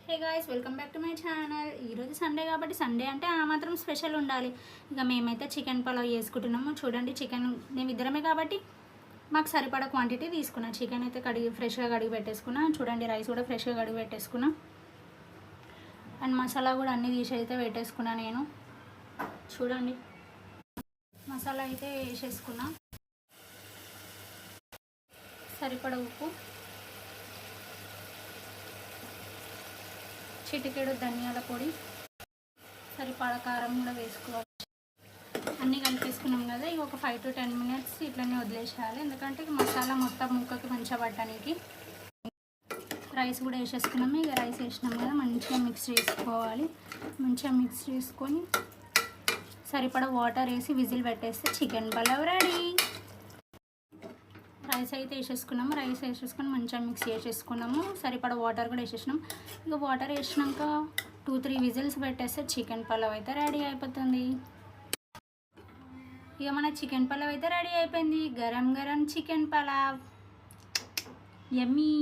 Hey guys, welcome back to my channel. ఈరోజు Sunday కాబట్టి Sunday అంటే ఆ మాత్రం స్పెషల్ ఉండాలి. ఇక మేమైతే చికెన్ పలావ్ చేసుకుంటున్నాము. చూడండి, చికెన్ మేము ఇద్దరమే కాబట్టి మాకు సరిపడా క్వాంటిటీ తీసుకున్నా. చికెన్ అయితే ఫ్రెష్గా కడిగి పెట్టేసుకున్నా. చూడండి, రైస్ కూడా ఫ్రెష్గా కడిగి పెట్టేసుకున్నా. అండ్ మసాలా కూడా అన్నీ తీసి అయితే పెట్టేసుకున్నా నేను. చూడండి, మసాలా అయితే వేసేసుకున్నా. సరిపడా ఉప్పు, చిటికెడు ధనియాల పొడి, సరిపడా కారం కూడా వేసుకోవాలి. అన్నీ కలిపేసుకున్నాం కదా. ఇక ఒక 5 to 10 minutes ఇట్లనే వదిలేసేయాలి. ఎందుకంటే మసాలా మొత్తం ముక్కకి మంచిగా పట్టడానికి. రైస్ కూడా వేసేసుకున్నాము. ఇక రైస్ వేసినాం కదా, మంచిగా మిక్స్ చేసుకోవాలి. మంచిగా మిక్స్ చేసుకొని సరిపడా వాటర్ వేసి విజిల్ పెట్టేస్తే చికెన్ పలావ్ రెడీ. రైస్ అయితే వేసేసుకున్నాము. రైస్ వేసేసుకొని మంచిగా మిక్స్ చేసేసుకున్నాము. సరిపడా వాటర్ కూడా వేసేసినాం. ఇక వాటర్ వేసినాక 2-3 విజిల్స్ పెట్టేస్తే చికెన్ పలావ్ అయితే రెడీ అయిపోతుంది. ఇక మన చికెన్ పలావ్ అయితే రెడీ అయిపోయింది. గరం గరం చికెన్ పలావ్, యమ్మీ.